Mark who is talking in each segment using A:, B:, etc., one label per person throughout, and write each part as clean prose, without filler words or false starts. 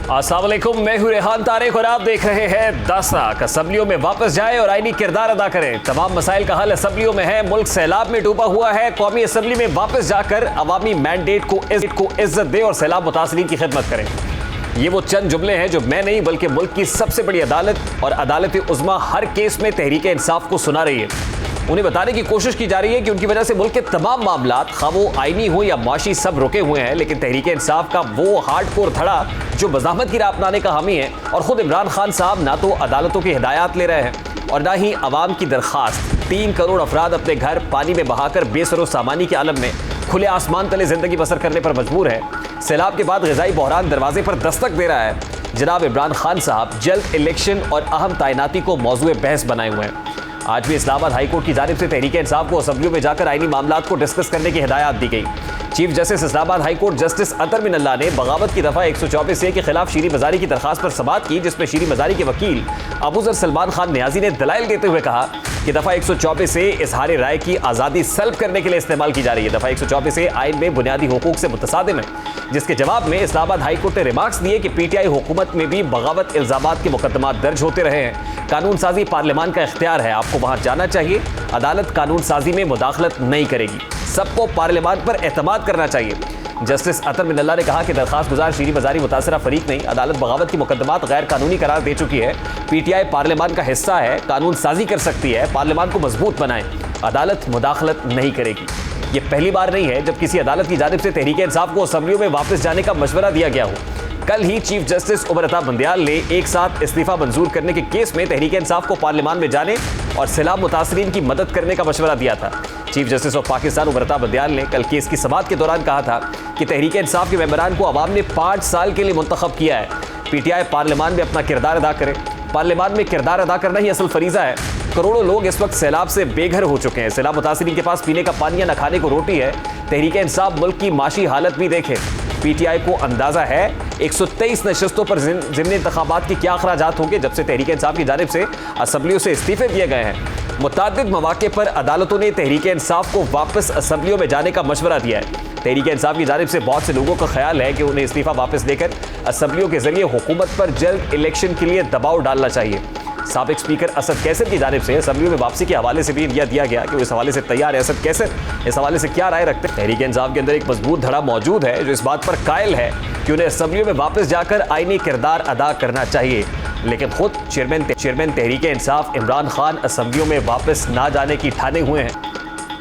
A: अस्सलाम वालेकुम, मैं हूं रेहान तारिक और आप देख रहे हैं 10 लाख। असम्बलियों में वापस जाएं और आईनी किरदार अदा करें। तमाम मसाइल का हल असम्बलियों में है। मुल्क सैलाब में डूबा हुआ है। कौमी असम्बली में वापस जाकर अवामी मैंडेट को इज्जत दे और सैलाब मुतासरीन की खिदमत करें। ये वो चंद जुमले हैं जो मैं नहीं बल्कि मुल्क की सबसे बड़ी अदालत और अदालत उज़्मा हर केस में तहरीक इंसाफ को सुना रही है। उन्हें बताने की कोशिश की जा रही है कि उनकी वजह से मुल्क के तमाम मामलात, खा वो आईनी हो या माशी, सब रुके हुए हैं। लेकिन तहरीक इंसाफ का वो हार्डकोर धड़ा जो मज़ाहमत की राह अपनाने का हामी है, और ख़ुद इमरान खान साहब ना तो अदालतों की हिदायत ले रहे हैं और ना ही अवाम की दरख्वास्त। 3 करोड़ अफराद अपने घर पानी में बहाकर बेसरो सामानी के आलम में खुले आसमान तले जिंदगी बसर करने पर मजबूर है। सैलाब के बाद ग़िज़ाई बहरान दरवाजे पर दस्तक दे रहा है। जनाब इमरान खान साहब जल्द इलेक्शन और अहम तैनाती को मौजूए बहस बनाए हुए हैं। आज भी इस्लामाबाद हाई कोर्ट की जानिब से तहरीक इंसाफ को असम्बलियों में जाकर आईनी मामलात को डिस्कस करने की हिदायत दी गई। Chief justice Islamabad high court justice Athar Minallah ने बगावत की दफ़ा 124A के खिलाफ शीरी मज़ारी की दरख्वास्त पर समाअत की, जिसमें शीरी मज़ारी के वकील अबूजर सलमान खान न्याजी ने दलाइल देते हुए कहा कि दफ़ा 124A इजहार राय की आज़ादी सल्ब करने के लिए इस्तेमाल की जा रही है। दफ़ा 124A आइन में बुनियादी हुकूक से मुतसादिम है, जिसके जवाब में इस्लामाबाद हाई कोर्ट ने रिमार्क्स दिए कि PTI हुकूमत में भी बगावत इल्ज़ामात के मुकदमात दर्ज होते रहे हैं। कानून साजी पार्लियामान का इख्तियार है, आपको वहाँ जाना चाहिए। अदालत कानून साजी में मुदाखलत नहीं करेगी। सबको पार्लियामान पर एतमाद करना चाहिए। जस्टिस अतर मिनल्ला ने कहा कि दरख्वास्त गुजार शीरी मज़ारी मुतासरा फरीक नहीं, अदालत बगावत की मुकदमात गैर कानूनी करार दे चुकी है। PTI पार्लियामान का हिस्सा है, कानून साजी कर सकती है, पार्लियामान को मजबूत बनाएं, अदालत मुदाखलत नहीं करेगी। ये पहली बार नहीं है जब किसी अदालत की जानिब से तहरीक इंसाफ को असम्बलियों में वापस जाने का मशवरा दिया गया हो। कल ही चीफ जस्टिस उमर अता बंदियाल ने एक साथ इस्तीफा मंजूर करने के केस में तहरीक इंसाफ को पार्लियामान में जाने और सैलाब मुतासरीन की मदद करने का मशवरा दिया था। Chief justice of Pakistan Umar Ata Bandial ने कल केस की समाअत के दौरान कहा था कि तहरीक इंसाफ के मेंबरान को अवाम ने 5 साल के लिए मुंतखब किया है। PTI पार्लियामान में अपना किरदार अदा करे। पार्लियामान में किरदार अदा करना ही असल फरीजा है। करोड़ों लोग इस वक्त सैलाब से बेघर हो चुके हैं। सैलाब मुतासरीन के पास पीने का पानी या न खाने को रोटी है। तहरीक इंसाफ मुल्क की माशी हालत भी देखे। PTI को अंदाजा है 123 नशस्तों पर ज़िमनी इंतखाबात के क्या अखराजात होंगे जब से तहरीक इंसाफ की जानिब से असम्बलियों से इस्तीफे दिए गए हैं। मुतादिद मौके पर अदालतों ने तहरीक इंसाफ को वापस असम्बलियों में जाने का मशवरा दिया है। तहरीक इंसाफ की जानिब से बहुत से लोगों का ख्याल है कि उन्हें इस्तीफा वापस लेकर असम्बलियों के जरिए हुकूमत पर जल्द इलेक्शन के लिए दबाव डालना चाहिए। साबिक स्पीकर असद कैसर की जानिब से असम्बलियों में वापसी के हवाले से भी इंडिया दिया गया कि वो इस हवाले से तैयार है। असद कैसर इस हवाले से क्या राय रखते हैं? तहरीक इंसाफ के अंदर एक मजबूत धड़ा मौजूद है जो इस बात पर कायल है कि उन्हें असम्बलियों में वापस जाकर आईनी किरदार अदा करना चाहिए। लेकिन खुद चेयरमैन तहरीक इंसाफ इमरान खान असम्बलियों में वापस ना जाने की ठाने हुए हैं।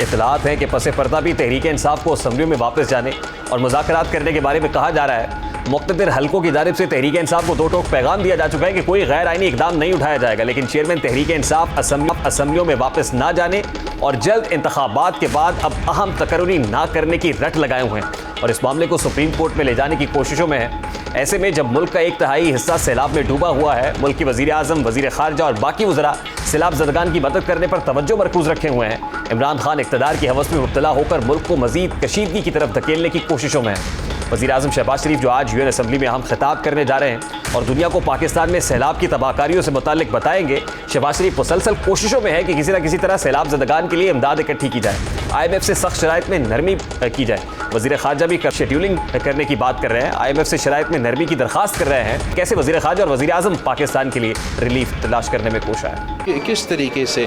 A: इतलात है कि पसे पर्दा भी तहरीक इंसाफ को असम्बलियों में वापस जाने और मुज़ाकरात करने के बारे में कहा जा रहा है। मुख्तलिफ हलकों की जानिब से तहरीक इंसाफ को 2 टोक पैगाम दिया जा चुका है कि कोई गैर आईनी इकदाम नहीं उठाया जाएगा। लेकिन चेयरमैन तहरीक इंसाफ असम्बलियों में वापस ना जाने और जल्द इंतखाबात के बाद अब अहम तकर्री ना करने की रट लगाए हुए हैं और इस मामले को सुप्रीम कोर्ट में ले जाने की कोशिशों में है। ऐसे में जब मुल्क का 1/3 हिस्सा सैलाब में डूबा हुआ है, मुल्क की वज़ीर आज़म, वज़ीर ख़ारजा और बाकी वज़रा सैलाब ज़दगान की मदद करने पर तवज्जो मरकूज़ रखे हुए हैं। इमरान खान इक़्तिदार की हवस में मुब्तला होकर मुल्क को मज़ीद कशीदगी की तरफ धकेलने की कोशिशों में है। वज़ीर आज़म शहबाज शरीफ जो आज UN असम्बली में अहम खिताब करने जा रहे हैं और दुनिया को पाकिस्तान में सैलाब की तबाहकारियों से मुताल्लिक बताएंगे, शहबाज शरीफ मुसलसल कोशिशों में है कि किसी न किसी तरह सैलाब ज़दगान के लिए इमदाद इकट्ठी की जाए, IMF से सख्त शराइत में नरमी की जाए। वज़ीर ख़ारजा भी शेड्यूलिंग करने की बात कर रहे हैं, IMF से शराइत में नरमी की दरख्वास्त कर रहे हैं। कैसे वज़ीर ख़ारजा और वज़ीर आज़म पाकिस्तान के लिए रिलीफ तलाश करने में कोशा है?
B: किस तरीके से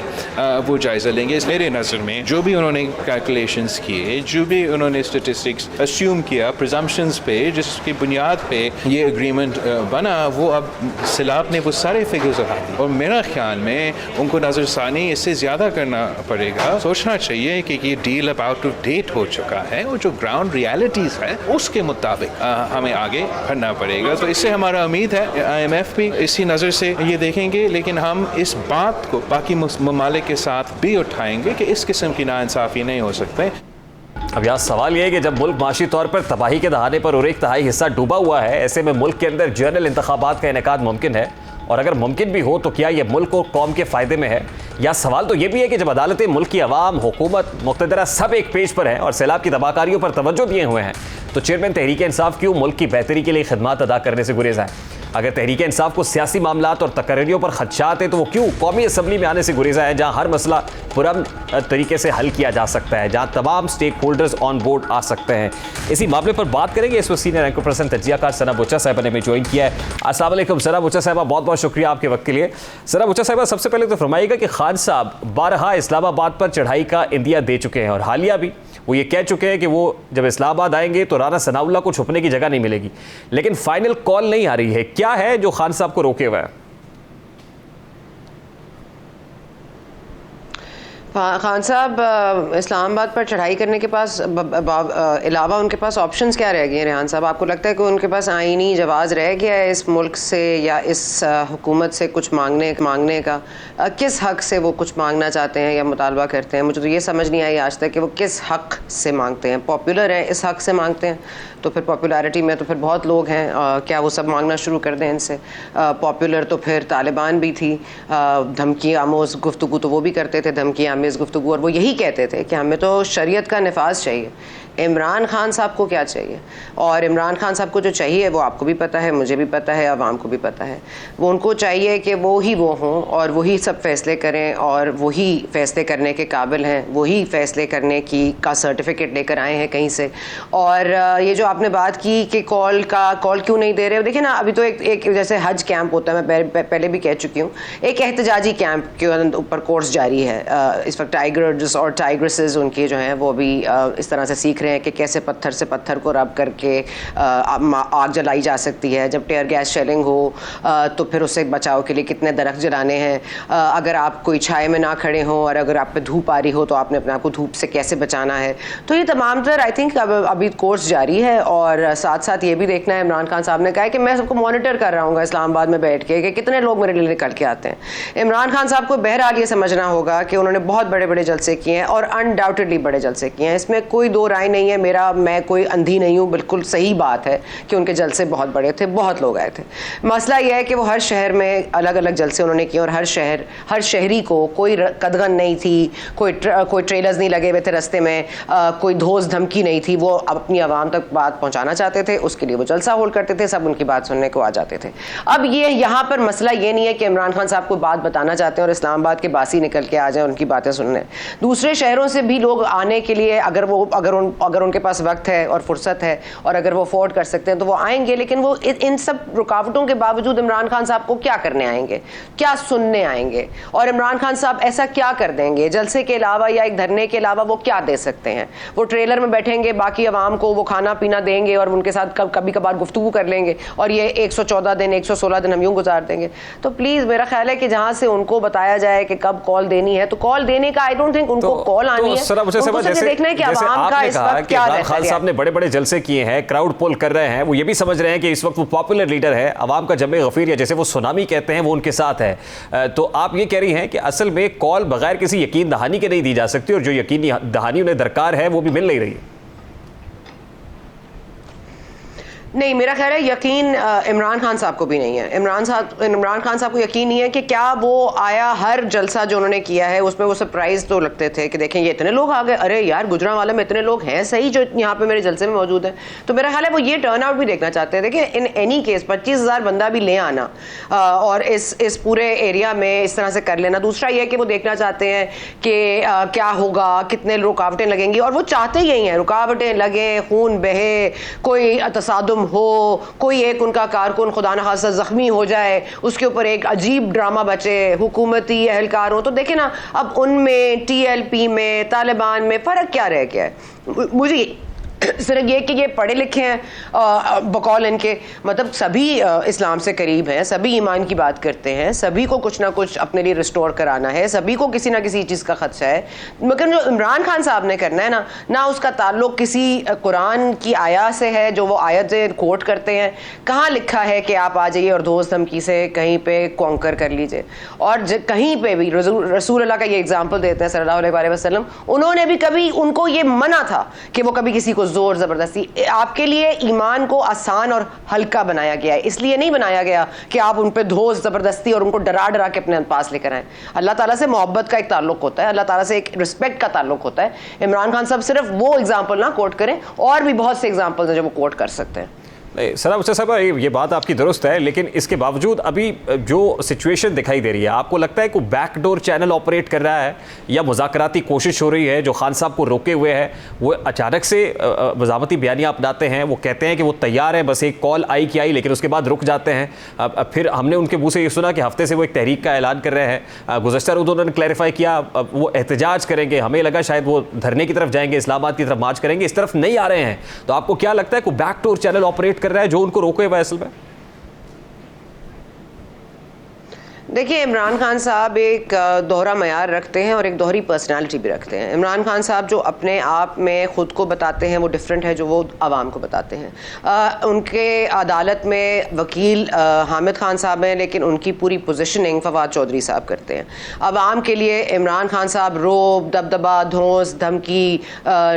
B: वो जायज़ा लेंगे? मेरे नज़र में जो भी उन्होंने कैलकुलेशंस किए, जो भी उन्होंने स्टेटिस्टिक्स अस्यूम किया प्रिजम्पशंस पे, जिसकी बुनियाद पे ये एग्रीमेंट बना, वो अब सैलाब ने वो सारे फिगर्स उठा दिए और मेरा ख्याल में उनको नज़रसानी इससे ज़्यादा करना पड़ेगा। सोचना चाहिए कि ये डील अब आउट ऑफ डेट हो चुका है और जो ग्राउंड रियलिटीज़ है उसके मुताबिक हमें आगे बढ़ना पड़ेगा। तो इससे हमारा उम्मीद है IMF भी इसी नज़र से ये देखेंगे, लेकिन हम इस बात को बाकी ममालिक के साथ भी उठाएंगे कि इस किस्म की नाइंसाफ़ी नहीं हो सकते।
A: अब यहाँ सवाल ये है कि जब मुल्क माशी तौर पर तबाही के दहाने पर और 1/3 हिस्सा डूबा हुआ है, ऐसे में मुल्क के अंदर जनरल इंतखाबात का इनेकाद मुमकिन है, और अगर मुमकिन भी हो तो क्या ये मुल्क और कौम के फ़ायदे में है? या सवाल तो ये भी है कि जब अदालतें, मुल्क की अवाम, हुकूमत, मुक़्तदरा सब एक पेज पर हैं और सैलाब की तबाहकारियों पर तवज्जो दिए हुए हैं, तो चेयरमैन तहरीक इंसाफ क्यों मुल्क की बेहतरी के लिए खिदमात अदा करने से गुरेज़ है? अगर तहरीक इंसाफ को सियासी मामलात और तकर्रियों पर खदशात है तो वो क्यों कौमी असम्बली में आने से गुरेजा है, जहां हर मसला पुरअमन तरीके से हल किया जा सकता है, जहां तमाम स्टेक होल्डर्स ऑन बोर्ड आ सकते हैं। इसी मामले पर बात करेंगे। इस वक्त सीनियर एंकर पर्सन तजियाकार सना बुच्चा साहिबा ने हमें ज्वाइन किया है। अस्सलाम वालेकुम सना बुच्चा साहिबा, बहुत बहुत शुक्रिया आपके वक्त के लिए। सना बुच्चा साहिबा, सबसे पहले तो फरमाइएगा कि खान साहब बारहा इस्लामाबाद पर चढ़ाई का इंदिया दे चुके हैं और हालिया भी वो ये कह चुके हैं कि वो जब इस्लामाबाद आएंगे तो राना सनाउल्लाह को छुपने की जगह नहीं मिलेगी, लेकिन फाइनल कॉल नहीं आ रही है। क्या है जो खान साहब को रोके हुआ है?
C: खान साहब इस्लामाबाद पर चढ़ाई करने के पास अलावा उनके पास ऑप्शंस क्या रह गए हैं? रेहान साहब, आपको लगता है कि उनके पास आईनी जवाज़ रह गया है इस मुल्क से या इस हुकूमत से कुछ मांगने का? किस हक़ से वो कुछ मांगना चाहते हैं या मुतालबा करते हैं? मुझे तो ये समझ नहीं आई आज तक कि वो किस हक़ से मांगते हैं। पॉपुलर हैं, इस हक़ से मांगते हैं, तो फिर पॉपुलैरिटी में तो फिर बहुत लोग हैं, क्या वो सब मांगना शुरू कर दें इनसे? पॉपुलर तो फिर तालिबान भी थी, धमकी आमोज़ गुफ्तगू तो वो भी करते थे, धमकी आमेज़ गुफ्तगू, और वो यही कहते थे कि हमें तो शरीयत का नफाज चाहिए। इमरान खान साहब को क्या चाहिए? और इमरान खान साहब को जो चाहिए वो आपको भी पता है, मुझे भी पता है, आवाम को भी पता है। वो उनको चाहिए कि वो ही वो हों और वही सब फैसले करें और वही फैसले करने के काबिल हैं, वही फैसले करने का सर्टिफिकेट लेकर आए हैं कहीं से। और ये जो आपने बात की कि कॉल क्यों नहीं दे रहे, देखिए ना, अभी तो एक जैसे हज कैंप होता है, मैं पहले भी कह चुकी हूँ, एक एहतजाजी कैंप के ऊपर कोर्स जारी है इस वक्त। टाइगर्स और टाइग्रेसेस उनके जो हैं वो भी इस तरह से सीख रहे हैं कि कैसे पत्थर से पत्थर को रब करके आग जलाई जा सकती है। जब टेयर गैस शेलिंग हो तो फिर उससे बचाव के लिए कितने दरख्त जलाने हैं, अगर आप कोई छाए में ना खड़े हों और अगर आप पे धूप आ रही हो तो आपने अपने आप को धूप से कैसे बचाना है। तो ये तमाम तरह आई थिंक अभी कोर्स जारी है। और साथ साथ ये भी देखना है, इमरान खान साहब ने कहा है कि मैं सबको मॉनिटर कर रहा हूँ इस्लामाबाद में बैठ के कि कितने लोग मेरे लिए निकल के आते हैं। इमरान खान साहब को बहरहाल ये समझना होगा कि उन्होंने बहुत बड़े बड़े जलसे किए हैं और अनडाउटेडली बड़े जलसे किए हैं, इसमें कोई दो राय नहीं है। मैं कोई अंधी नहीं हूँ, बिल्कुल सही बात है कि उनके जलसे बहुत बड़े थे, बहुत लोग आए थे। मसला यह है कि वो हर शहर में अलग अलग जलसे उन्होंने किए और हर शहरी को कोई कदगन नहीं थी, कोई ट्रेलर्स नहीं लगे हुए थे रास्ते में, कोई धोस धमकी नहीं थी। वो अपनी आवाम तक बात पहुँचाना चाहते थे, उसके लिए वो जलसा होल्ड करते थे, सब उनकी बात सुनने को आ जाते थे। अब ये यहाँ पर मसला ये नहीं है कि इमरान खान साहब को बात बताना चाहते हैं और इस्लामाबाद के बासी निकल के आ जाए उनकी बातें सुनने। दूसरे शहरों से भी लोग आने के लिए अगर उनके पास वक्त है और फुर्सत है और अगर वो अफोर्ड कर सकते हैं तो वो आएंगे, लेकिन वो इन सब रुकावटों के बावजूद इमरान खान साहब को क्या करने आएंगे, क्या सुनने आएंगे? और इमरान खान साहब ऐसा क्या कर देंगे जलसे के अलावा या एक धरने के अलावा? वो क्या दे सकते हैं? वो ट्रेलर में बैठेंगे, बाकी अवाम को वो खाना पीना देंगे और उनके साथ कभी कभार गुफ्तगू कर लेंगे और ये 114 दिन 116 दिन हम यूं गुजार देंगे। तो प्लीज मेरा ख्याल है कि जहां से उनको बताया जाए कि कब कॉल देनी है तो कॉल देने का, आई डोंट थिंक उनको कॉल आनी है, उनको देखना है कि अवाम का इस वक्त क्या रहता है।
A: खान साहब ने बड़े बड़े जलसे किए हैं, क्राउड पोल कर रहे हैं, वो ये भी समझ रहे हैं कि इस वक्त वो पॉपुलर लीडर है, आवाम का जमे गफीर या जैसे वो सुनामी कहते हैं वो उनके साथ है। तो आप ये कह रही हैं कि असल में कॉल बगैर किसी यकीन दहानी के नहीं दी जा सकती और जो यकीन दहानी उन्हें दरकार है वो भी मिल नहीं रही है।
C: नहीं, मेरा ख्याल है यकीन इमरान खान साहब को भी नहीं है। इमरान खान साहब को यकीन नहीं है कि क्या वो आया हर जलसा जो उन्होंने किया है उसमें वो सरप्राइज तो लगते थे कि देखें ये इतने लोग आ गए, अरे यार गुजरांवाला में इतने लोग हैं सही जो यहाँ पे मेरे जलसे में मौजूद हैं। तो मेरा ख्याल है वो ये टर्न आउट भी देखना चाहते हैं। देखिए इन एनी केस 25,000 बंदा भी ले आना और इस पूरे एरिया में इस तरह से कर लेना। दूसरा ये है कि वो देखना चाहते हैं कि क्या होगा, कितने रुकावटें लगेंगी, और वो चाहते यही हैं रुकावटें लगे, खून बहे, कोई तसादुम हो, कोई एक उनका कारकुन खुदा न खास्ता जख्मी हो जाए, उसके ऊपर एक अजीब ड्रामा बचे, हुकूमती एहलकार हो। तो देखे ना, अब उनमें TLP में तालिबान में फ़र्क क्या रह गया है? मुझे सिर्फ ये कि ये पढ़े लिखे हैं बकौल इनके, मतलब सभी इस्लाम से करीब हैं, सभी ईमान की बात करते हैं, सभी को कुछ ना कुछ अपने लिए रिस्टोर कराना है, सभी को किसी ना किसी चीज़ का खदशा है। मगर जो इमरान खान साहब ने करना है ना उसका ताल्लुक किसी कुरान की आयत से है जो वो आयत कोट करते हैं। कहाँ लिखा है कि आप आ जाइए और दोस्त धमकी से कहीं पे कॉन्कर कर लीजिए? और कहीं पे भी रसूल अल्लाह का ये एग्जाम्पल देते हैं सल्लल्लाहु अलैहि वसल्लम, उन्होंने भी कभी, उनको ये मना था कि वो कभी किसी को जोर जबरदस्ती, आपके लिए ईमान को आसान और हल्का बनाया गया है, इसलिए नहीं बनाया गया कि आप उन पे धोस जबरदस्ती और उनको डरा डरा के अपने पास लेकर आए। अल्लाह ताला से मोहब्बत का एक ताल्लुक होता है, अल्लाह ताला से एक रिस्पेक्ट का ताल्लुक होता है। इमरान खान साहब सिर्फ वो एग्जाम्पल ना कोट करें, और भी बहुत से एग्जाम्पल हैं जो वो कोट कर सकते हैं।
A: सलाम साहब, ये बात आपकी दुरुस्त है, लेकिन इसके बावजूद अभी जो सिचुएशन दिखाई दे रही है, आपको लगता है कि बैकडोर चैनल ऑपरेट कर रहा है या मुज़ाकराती कोशिश हो रही है? जो खान साहब को रोके हुए है वो अचानक से वजामती बयानियाँ अपनाते हैं, वो कहते हैं कि वो तैयार है, बस एक कॉल आई कि आई, लेकिन उसके बाद रुक जाते हैं। फिर हमने उनके मुँह से ये सुना कि हफ्ते से वो एक तहरीक का ऐलान कर रहे हैं। गुज़श्ता रोज़ उन्होंने क्लैरिफाई किया वो एहतजाज करेंगे, हमें लगा शायद वो धरने की तरफ जाएंगे, इस्लामाबाद की तरफ मार्च करेंगे, इस तरफ नहीं आ रहे हैं। तो आपको क्या लगता है कि बैकडोर चैनल ऑपरेट कर रहा है जो उनको रोके हुए असल में?
C: देखिए, इमरान खान साहब एक दोहरा मयार रखते हैं और एक दोहरी पर्सनालिटी भी रखते हैं। इमरान खान साहब जो अपने आप में ख़ुद को बताते हैं वो डिफरेंट है जो वो आवाम को बताते हैं। उनके अदालत में वकील हामिद खान साहब हैं, लेकिन उनकी पूरी पोजीशनिंग फवाद चौधरी साहब करते हैं। आवाम के लिए इमरान खान साहब रोब, दबदबा, धौंस, धमकी,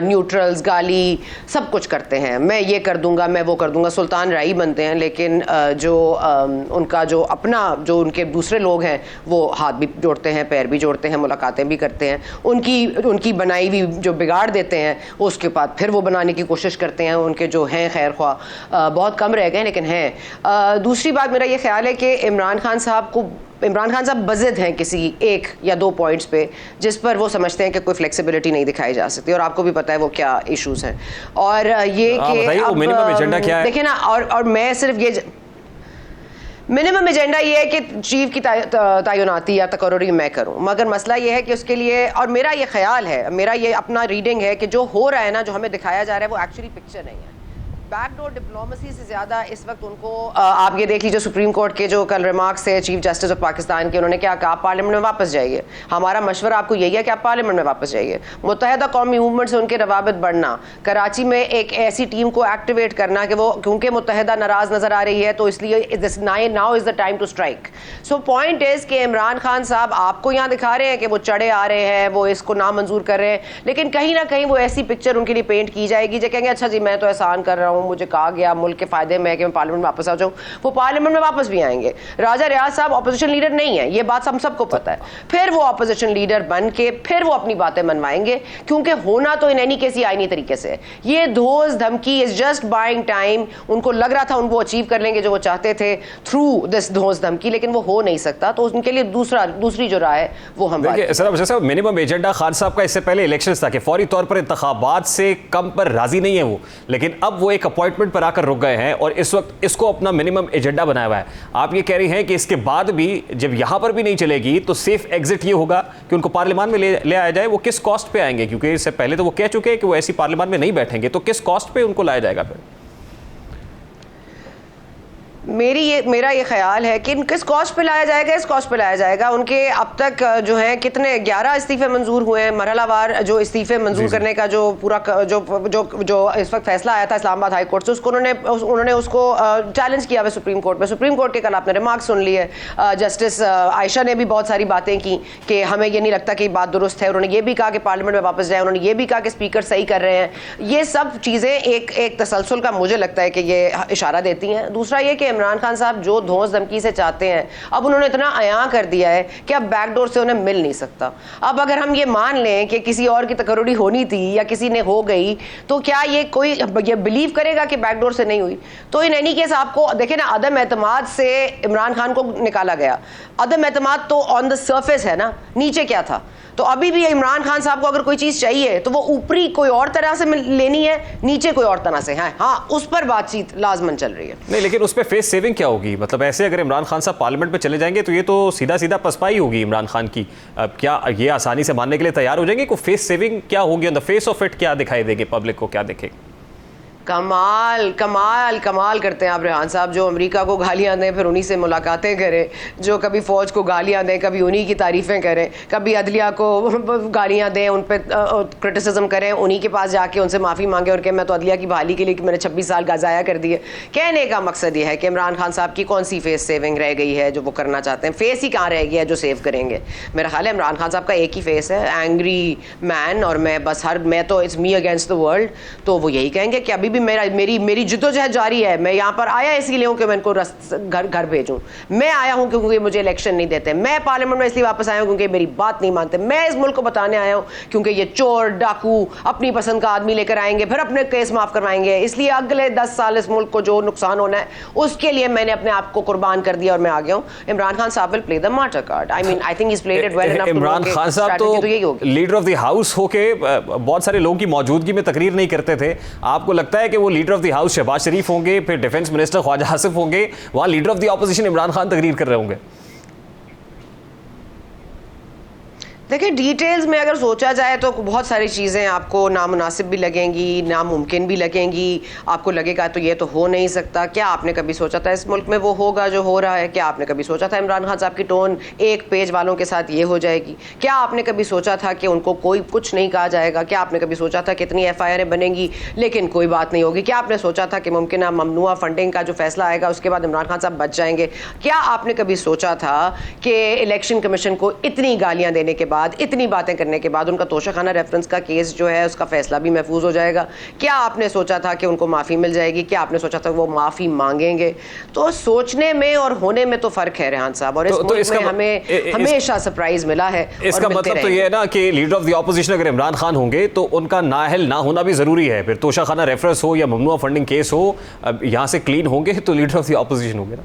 C: न्यूट्रल्स, गाली, सब कुछ करते हैं। मैं ये कर दूंगा, मैं वो कर दूंगा, सुल्तान राई बनते हैं। लेकिन जो उनका जो अपना जो उनके दूसरे लोग हैं वो हाथ भी जोड़ते हैं, पैर भी जोड़ते हैं, मुलाकातें भी करते हैं, उनकी बनाई हुई जो बिगाड़ देते हैं उसके बाद फिर वो बनाने की कोशिश करते हैं। उनके जो हैं खैर ख्वाह बहुत कम रह गए लेकिन हैं। दूसरी बात मेरा ये ख्याल है कि इमरान खान साहब बज़िद हैं किसी एक या दो पॉइंट्स पे जिस पर वो समझते हैं कि कोई फ्लेक्सिबिलिटी नहीं दिखाई जा सकती, और आपको भी पता है वो क्या इश्यूज हैं। और ये कि
A: मिनिमम एजेंडा क्या है?
C: देखिए ना, और मैं सिर्फ ये मिनिमम एजेंडा ये है कि चीफ की तैनाती या तकर्री मैं करूं, मगर मसला ये है कि उसके लिए, और मेरा ये ख्याल है, मेरा ये अपना रीडिंग है कि जो हो रहा है ना, जो हमें दिखाया जा रहा है वो एक्चुअली पिक्चर नहीं है। बैकडोर डिप्लोमेसी से ज़्यादा इस वक्त उनको आप ये देख लीजिए, सुप्रीम कोर्ट के जो कल रिमार्क्स थे चीफ जस्टिस ऑफ पाकिस्तान के, उन्होंने क्या कहा, पार्लियामेंट में वापस जाइए। हमारा मशवरा आपको यही है कि आप पार्लियामेंट में वापस जाइए। मुत्तहिदा कौमी मूवमेंट से उनके रवाबित बढ़ना, कराची में एक ऐसी टीम को एक्टिवेट करना कि वो, क्योंकि मुत्तहिदा नाराज़ नज़र आ रही है तो इसलिए now is the time to strike. So point is कि इमरान खान साहब आपको यहाँ दिखा रहे हैं कि वो चढ़े आ रहे हैं, वो इसको नामंजूर कर रहे हैं, लेकिन कहीं ना कहीं वो ऐसी पिक्चर उनके लिए पेंट की जाएगी जो कहेंगे अच्छा जी मैं तो एहसान कर रहा हूँ, मुझे कहा गया मुल्क के फायदे में कि मैं पार्लियामेंट में वापस आ जाऊं। वो पार्लियामेंट में वापस भी आएंगे। राजा रियाज साहब ऑपोजिशन लीडर नहीं है, ये बात हम सबको पता है। फिर वो ऑपोजिशन लीडर बन के फिर वो अपनी बातें मनवाएंगे, क्योंकि होना तो इन एनी केस ही आईनी तरीके से। ये धोस धमकी इज जस्ट बाइंग टाइम। उनको लग रहा था उनको अचीव कर लेंगे जो वो चाहते थे थ्रू दिस धोस धमकी, लेकिन वो हो नहीं सकता। तो उनके लिए दूसरी जो राय है वो हम
A: देखिए मिनिमम एजेंडा खान साहब का इससे पहले इलेक्शन था कि फौरी तौर पर इंतखाबात से कम पर राजी नहीं है वो, लेकिन अब वो एक अपॉइंटमेंट पर आकर रुक गए हैं और इस वक्त इसको अपना मिनिमम एजेंडा बनाया हुआ है। आप ये कह रही हैं कि इसके बाद भी जब यहां पर भी नहीं चलेगी तो सेफ एग्जिट ये होगा कि उनको पार्लियामान में ले आया जाए। वो किस कॉस्ट पे आएंगे, क्योंकि इससे पहले तो वो कह चुके हैं कि वो ऐसी पार्लियामान में नहीं बैठेंगे, तो किस कॉस्ट पे उनको लाया जाएगा फिर?
C: मेरा ये ख्याल है कि किस कॉस्ट पे लाया जाएगा, इस कॉस्ट पे लाया जाएगा। उनके अब तक जो है कितने 11 इस्तीफे मंजूर हुए हैं, मरहलावार जो इस्तीफे मंजूर करने का जो पूरा जो इस वक्त फैसला आया था इस्लामाबाद हाई कोर्ट से, उसको उन्होंने उसको चैलेंज किया है सुप्रीम कोर्ट में। सुप्रीम कोर्ट के कल आपने रिमार्क सुन लिए, जस्टिस आयशा ने भी बहुत सारी बातें की कि हमें ये नहीं लगता कि बात दुरुस्त है। उन्होंने ये भी कहा कि पार्लियामेंट में वापस जाए, उन्होंने ये भी कहा कि स्पीकर सही कर रहे हैं। ये सब चीज़ें एक तसलसल का मुझे लगता है कि ये इशारा देती हैं। दूसरा ये कि इमरान खान साहब जो धौंस धमकी से चाहते हैं, अब उन्होंने इतना अयां कर दिया है कि अब बैकडोर से उन्हें मिल नहीं सकता। अब अगर हम ये मान लें कि किसी और की तकर्री होनी थी या किसी ने हो गई, तो क्या ये कोई ये बिलीव करेगा कि बैकडोर से नहीं हुई? तो इन एनी केस आपको देखें ना, अदम एतमाद से इमरान खान को निकाला गया। अदम एतमाद तो ऑन द सर्फेस है ना, नीचे क्या था? तो अभी भी इमरान खान साहब को अगर कोई चीज़ चाहिए तो वो ऊपरी कोई और तरह से लेनी है, नीचे कोई और तरह से है। हाँ, उस पर बातचीत लाजमन चल रही है।
A: नहीं, लेकिन उस पर फेस सेविंग क्या होगी? मतलब ऐसे अगर इमरान खान साहब पार्लियामेंट में चले जाएंगे तो ये तो सीधा पसपाई होगी इमरान खान की। क्या ये आसानी से मानने के लिए तैयार हो जाएंगे कि फेस सेविंग क्या होगी? On the face of it क्या दिखाई देगी पब्लिक को, क्या दिखेगी?
C: कमाल करते हैं आप रेहान साहब, जो अमेरिका को गालियां दें फिर उन्हीं से मुलाकातें करें, जो कभी फ़ौज को गालियां दें कभी उन्हीं की तारीफ़ें करें, कभी अदलिया को गालियां दें, उन पर क्रिटिसिज्म करें, उन्हीं के पास जाके उनसे माफ़ी मांगे और कि मैं तो अदलिया की बहाली के लिए कि मैंने 26 साल ज़ाया कर दिए। कहने का मकसद ये है कि इमरान खान साहब की कौन सी फेस सेविंग रह गई है जो वो करना चाहते हैं? फेस ही कहाँ रह गया है जो सेव करेंगे? मेरा ख्याल है इमरान खान साहब का एक ही फेस है, एंग्री मैन, और मैं तो it's me against the world. तो वो यही कहेंगे कि अभी भी मेरी जिद्दोजहद जारी है। मैं यहाँ पर आया इसीलिए हूँ कि मैं इनको घर भेजूँ। मैं आया हूँ क्योंकि मुझे इलेक्शन नहीं देते। मैं पार्लियामेंट में इसलिए वापस आया हूँ क्योंकि मेरी बात नहीं मानते। मैं इस मुल्क को बताने आया हूँ क्योंकि ये चोर डाकू अपनी पसंद का आदमी लेकर आएंगे, फिर अपने केस माफ करवाएंगे। इसलिए अगले 10 साल इस मुल्क को जो नुकसान होना है उसके लिए मैंने अपने आप को कुर्बान कर दिया और मैं आ गया हूँ। इमरान खान साहब will play the martyr card. I mean I think he is played it well enough.
A: Imran Khan साहब तो लीडर ऑफ द हाउस होके बहुत सारे लोगों की मौजूदगी में तकरीर नहीं करते थे। आपको लगता है कि वो leader of the house Shahbaz Sharif होंगे, फिर डिफेंस मिनिस्टर ख्वाजा आसिफ होंगे, वहां leader of the opposition Imran Khan तकरीर कर रहे होंगे?
C: देखिए, डिटेल्स में अगर सोचा जाए तो बहुत सारी चीज़ें आपको नामुनासिब भी लगेंगी, नामुमकिन भी लगेंगी। आपको लगेगा तो ये तो हो नहीं सकता। क्या आपने कभी सोचा था इस मुल्क में वो होगा जो हो रहा है? क्या आपने कभी सोचा था इमरान खान साहब की टोन एक पेज वालों के साथ ये हो जाएगी? क्या आपने कभी सोचा था कि उनको कोई कुछ नहीं कहा जाएगा? क्या आपने कभी सोचा था कि इतनी FIR बनेंगी लेकिन कोई बात नहीं होगी? क्या आपने सोचा था कि मुमकिन ममनुआ फंडिंग का जो फैसला आएगा उसके बाद इमरान खान साहब बच जाएंगे? क्या आपने कभी सोचा था कि इलेक्शन कमीशन को इतनी गालियाँ देने के बाद, इतनी बातें करने के बाद उनका तोशाखाना रेफरेंस का केस जो है उसका फैसला भी महफूज हो जाएगा? क्या आपने सोचा था कि उनको माफ़ी मिल जाएगी? क्या आपने सोचा था वो माफ़ी मांगेंगे? तो सोचने में और होने में तो फ़र्क है रेहान साहब, और इस मुल्क में हमें हमेशा सरप्राइज मिला है।
A: इसका मतलब तो ये है ना कि लीडर ऑफ द ऑपोजिशन अगर इमरान खान होंगे तो उनका नाअहल ना होना भी ज़रूरी है। फिर तोशाखाना रेफरेंस हो या ममनुआ फंडिंग केस हो, यहाँ से क्लीन होंगे तो लीडर ऑफ द ऑपोजिशन होंगे ना।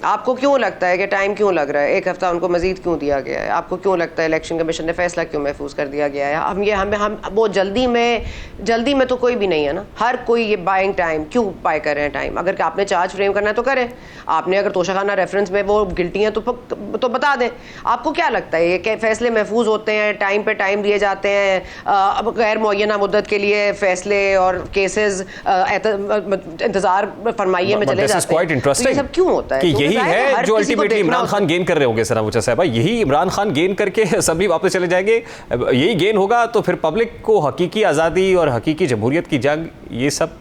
C: आपको क्यों लगता है कि टाइम क्यों लग रहा है? एक हफ्ता उनको मजीद क्यों दिया गया है? आपको क्यों लगता है इलेक्शन कमीशन ने फैसला क्यों महफूज कर दिया गया है? हम वो जल्दी में तो कोई भी नहीं है ना। हर कोई ये बाइंग टाइम क्यों बाय कर रहे हैं टाइम? अगर आपने चार्ज फ्रेम करना है तो करें। आपने अगर तोशाखाना रेफरेंस में वो गिल्टी हैं तो बता दें। आपको क्या लगता है ये फैसले महफूज होते हैं, टाइम पे टाइम दिए जाते हैं, अब गैर मुअय्यना मुद्दत के लिए फैसले और केसेस इंतजार फरमाइए में चले जाते हैं? तो ये सब क्यों होता है?
A: यही है जो अल्टीमेटली इमरान खान गेन कर रहे होंगे सना मुझे साहब। यही इमरान खान गेन करके सभी वापस चले जाएंगे। यही गेन होगा तो फिर पब्लिक को हकीकी आज़ादी और हकीकी जमहूरियत की जंग, ये सब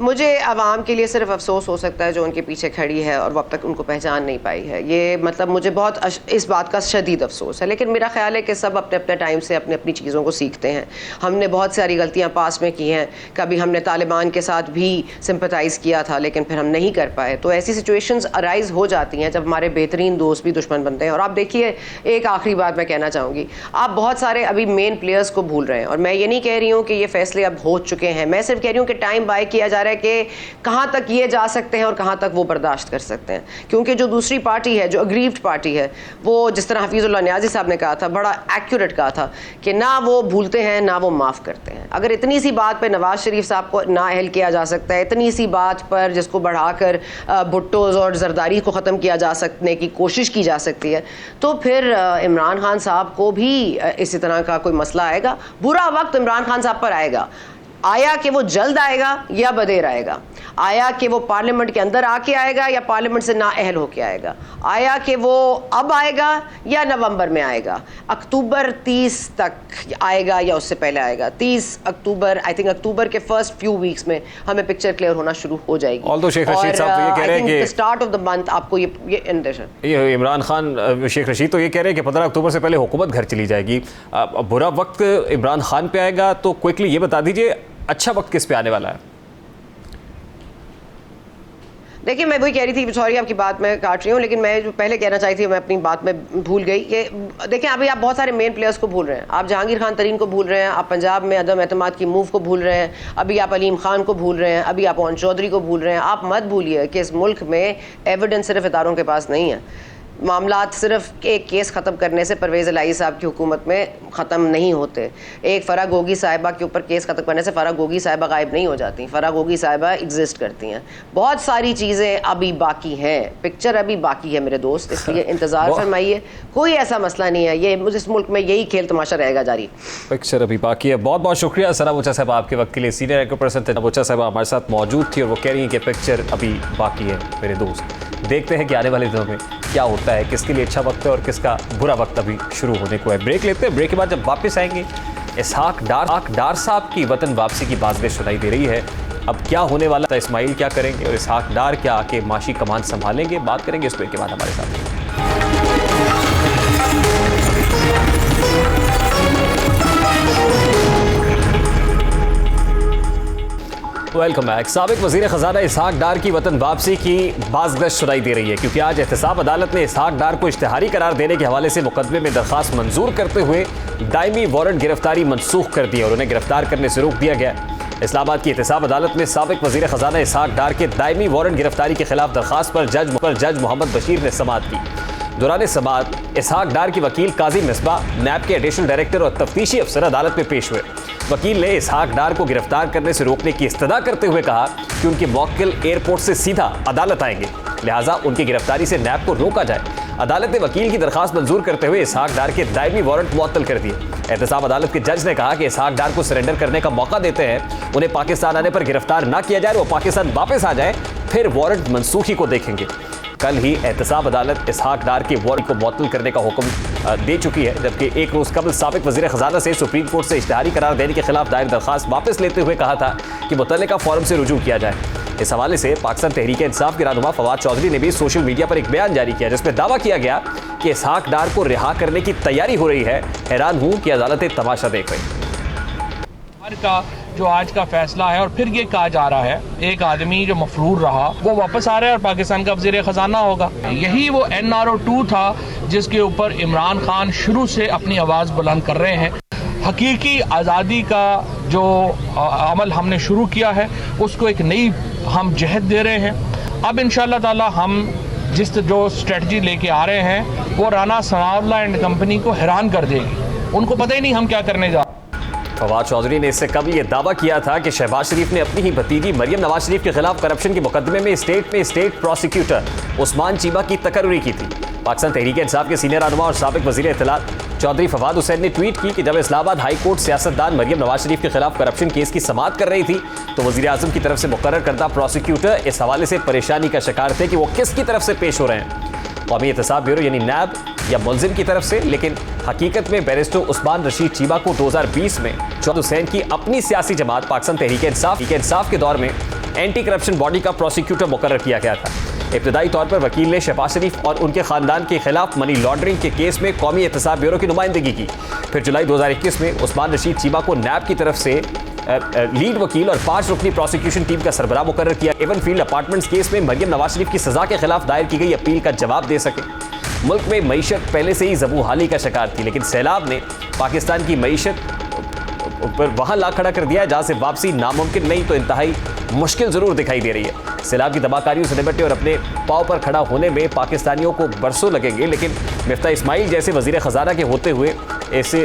C: मुझे आवाम के लिए सिर्फ अफसोस हो सकता है जो उनके पीछे खड़ी है और वो अब तक उनको पहचान नहीं पाई है। ये मतलब मुझे बहुत इस बात का शदीद अफसोस है। लेकिन मेरा ख्याल है कि सब अपने अपने टाइम से अपनी अपनी चीज़ों को सीखते हैं। हमने बहुत सारी गलतियां पास में की हैं। कभी हमने तालिबान के साथ भी सिंपथाइज़ किया था लेकिन फिर हम नहीं कर पाए। तो ऐसी सिचुएशंस अराइज हो जाती हैं जब हमारे बेहतरीन दोस्त भी दुश्मन बनते हैं। और आप देखिए, एक आखिरी बात मैं कहना चाहूँगी, आप बहुत सारे अभी मेन प्लेयर्स को भूल रहे हैं। और मैं ये नहीं कह रही हूँ कि ये फैसले अब हो चुके हैं, मैं सिर्फ कह रही हूँ कि टाइम बाय किया जा रहा है कि कहां तक ये जा सकते हैं और कहां तक वो बर्दाश्त कर सकते हैं। क्योंकि जो दूसरी पार्टी है, जो अग्रीव्ड पार्टी है, वो जिस तरह हफीजुल्लाह नियाज़ी साहब ने कहा था, बड़ा एक्यूरेट कहा था कि ना वो भूलते हैं ना वो माफ़ करते हैं। अगर इतनी सी बात पर नवाज शरीफ साहब को नाअहल किया जा सकता है, इतनी सी बात पर जिसको बढ़ाकर भुट्टोज़ और जरदारी को ख़त्म किया जा सकने की कोशिश की जा सकती है, तो फिर इमरान खान साहब को भी इसी तरह का कोई मसला आएगा। बुरा वक्त इमरान खान साहब पर आएगा। आया कि वो जल्द आएगा या बदेर आएगा, आया कि वो पार्लियामेंट के अंदर आके आएगा या पार्लियामेंट से नाअहल होके आएगा, आया कि वो अब आएगा या नवंबर में आएगा, अक्टूबर 30 तक आएगा या उससे पहले आएगा। 30 अक्टूबर, आई थिंक अक्टूबर के फर्स्ट फ्यू वीक्स में हमें पिक्चर क्लियर होना शुरू हो जाएगी।
A: ऑल्दो शेख रशीद साहब तो ये कह रहे हैं कि
C: स्टार्ट ऑफ द मंथ आपको ये इंडिकेशन,
A: ये इमरान खान शेख रशीद तो ये कह रहे हैं कि 15 अक्टूबर से पहले हुकूमत घर चली जाएगी। बुरा वक्त इमरान खान पे आएगा, तो क्विकली ये बता दीजिए अच्छा वक्त किस पे आने वाला है?
C: देखिए, मैं वही कह रही थी, सॉरी आपकी बात मैं काट रही हूँ, लेकिन मैं जो पहले कहना चाहती थी मैं अपनी बात में भूल गई। ये देखिए, अभी आप बहुत सारे मेन प्लेयर्स को भूल रहे हैं। आप जहांगीर खान तरीन को भूल रहे हैं, आप पंजाब में अदम एतमाद की मूव को भूल रहे हैं, अभी आप अलीम खान को भूल रहे हैं, अभी आप ओन चौधरी को भूल रहे हैं। आप मत भूलिए कि इस मुल्क में एविडेंस सिर्फ इदारों के पास नहीं है। मामलात सिर्फ एक केस ख़त्म करने से परवेज़ इलाही साहब की हुकूमत में ख़त्म नहीं होते। एक फ़रा गोगी साहिबा के ऊपर केस ख़त्म करने से फ़रा गोगी साहिबा गायब नहीं हो जाती। फ़रा गोगी साहिबा एग्जिस्ट करती हैं। बहुत सारी चीज़ें अभी बाकी हैं, पिक्चर अभी बाकी है मेरे दोस्त, इसलिए इंतज़ार फरमाइए। कोई ऐसा मसला नहीं है, ये इस मुल्क में यही खेल तमाशा रहेगा जारी।
A: पिक्चर अभी बाकी है। बहुत बहुत शुक्रिया सना बोचा साहब आपके वक्त के लिए। सीनियर एंकर पर्सन थे बोचा साहब हमारे साथ मौजूद थी और वो कह रही हैं कि पिक्चर अभी बाकी है मेरे दोस्त। देखते हैं कि आने वाले दिनों में क्या होता है, किसके लिए अच्छा वक्त है और किसका बुरा वक्त अभी शुरू होने को है। ब्रेक लेते हैं, ब्रेक के बाद जब वापस आएंगे, इसहाक डार साहब की वतन वापसी की बाज़ें सुनाई दे रही है। अब क्या होने वाला था, इस्माइल क्या करेंगे और इसहाक डार क्या आके माशी कमान संभालेंगे, बात करेंगे इस ब्रेक के बाद हमारे साथ। Welcome back. साबिक वजीर खजाना इसहाक डार की वतन वापसी की बाज़गश्त सुनाई दे रही है, क्योंकि आज एहतसाब अदालत ने इसहाक डार को इश्तिहारी करार देने के हवाले से मुकदमे में दरखास्त मंजूर करते हुए दायमी वारंट गिरफ्तारी मनसूख कर दी और उन्हें गिरफ्तार करने से रोक दिया गया। इस्लामाबाद की एहतसाब अदालत में साबिक वजीर खजाना इसहाक डार के दायमी वारंट गिरफ्तारी के खिलाफ दरखास्त पर जज मोहम्मद बशीर ने समाअत की। दौरान समाअत इसहाक डार की वकील काजी मिसबाह, नैब के एडिशनल डायरेक्टर और तफ्तीशी अफसर अदालत में पेश हुए। वकील ने इसहाक डार को गिरफ्तार करने से रोकने की इस्तदा करते हुए कहा कि उनके मौक्किल एयरपोर्ट से सीधा अदालत आएंगे, लिहाजा उनकी गिरफ्तारी से नैब को रोका जाए। अदालत ने वकील की दरखास्त मंजूर करते हुए इसहाक डार के दायमी वारंट मुअत्तल कर दिए। एहतसाब अदालत के जज ने कहा कि इसहाक डार को सरेंडर करने का मौका देते हैं, उन्हें पाकिस्तान आने पर गिरफ्तार ना किया जाए, वो पाकिस्तान वापस आ जाए, फिर वारंट मनसूखी को देखेंगे। कल ही एहतसाब अदालत इसहाक डार के वारंट को मुअत्तल करने का हुक्म दे चुकी है, जबकि एक रोज कबल साबिक वजीर खजाना से सुप्रीम कोर्ट से इश्तिहारी करार देने के खिलाफ दायर दरखास्त वापस लेते हुए कहा था कि मुतल्लिका फोरम से रुजू किया जाए। इस हवाले से पाकिस्तान तहरीक इंसाफ के रहनुमा फवाद चौधरी ने भी सोशल मीडिया पर एक बयान जारी किया, जिसमें दावा किया गया कि इसहाक डार को रिहा करने की तैयारी हो रही है। हैरान हूं कि अदालतें तमाशा देख रही।
D: का जो आज का फैसला है, और फिर ये कहा जा रहा है एक आदमी जो मफरूर रहा वो वापस आ रहा है और पाकिस्तान का वज़ीर ख़जाना होगा। यही वो NRO-2 था जिसके ऊपर इमरान खान शुरू से अपनी आवाज़ बुलंद कर रहे हैं। हकीकी आज़ादी का जो अमल हमने शुरू किया है उसको एक नई हम जहद दे रहे हैं। अब इंशाअल्लाह ताला हम जो स्ट्रेटजी लेके आ रहे हैं वो राना सनाउल्लाह एंड कंपनी को हैरान कर देगी। उनको पता ही नहीं हम क्या करने जा रहे हैं।
A: फवाद चौधरी ने इससे कबल यह दावा किया था कि शहबाज शरीफ ने अपनी ही भतीजी मरियम नवाज शरीफ के खिलाफ करप्शन के मुकदमे में स्टेट प्रोसिक्यूटर उस्मान चीमा की तकर्री की थी। पाकिस्तान तहरीक इंसाफ के सीनियर रहनुमा और साबिक वजीर इत्तलात चौधरी फवाद हुसैन ने ट्वीट की कि जब इस्लामाबाद हाई कोर्ट सियासतदान मरियम नवाज शरीफ के खिलाफ करप्शन केस की समाअत कर रही थी तो वजीर आजम की तरफ से मुकर्रर करदा प्रोसिक्यूटर इस हवाले से परेशानी का शिकार थे कि वो किसकी तरफ से पेश हो रहे हैं, कौमी एहतसाब ब्यूरो यानी नैब या मुलजिम की तरफ से। लेकिन हकीकत में बैरिस्टर उस्मान रशीद चीमा को 2020 में चौधरी हुसैन की अपनी सियासी जमात पाकिस्तान तहरीक इंसाफ के दौर में एंटी करप्शन बॉडी का प्रोसिक्यूटर मुकर्रर किया गया था। इब्तदाई तौर पर वकील ने शहबाज शरीफ और उनके खानदान के खिलाफ मनी लॉन्ड्रिंग के केस में कौमी एहतसाब ब्यूरो की नुमाइंदगी की। फिर जुलाई 2021 में उस्मान रशीद चीमा को नैब की तरफ से लीड वकील और 5 रुकनी प्रोसिक्यूशन टीम का सरबराह मुकर्रर किया। एवनफील्ड अपार्टमेंट्स केस में मरियम नवाज शरीफ की सजा के खिलाफ दायर की गई अपील का जवाब दे सके। मुल्क में मईशत पहले से ही ज़बू हाली का शिकार थी, लेकिन सैलाब ने पाकिस्तान की मईशत पर वहाँ ला खड़ा कर दिया जहाँ से वापसी नामुमकिन नहीं तो इंतहाई मुश्किल ज़रूर दिखाई दे रही है। सैलाब की तबाहकारियों से निपटने और अपने पाँव पर खड़ा होने में पाकिस्तानियों को बरसों लगेंगे, लेकिन मिफ्ताह इस्माइल जैसे वज़ीर ख़जाना के होते हुए ऐसे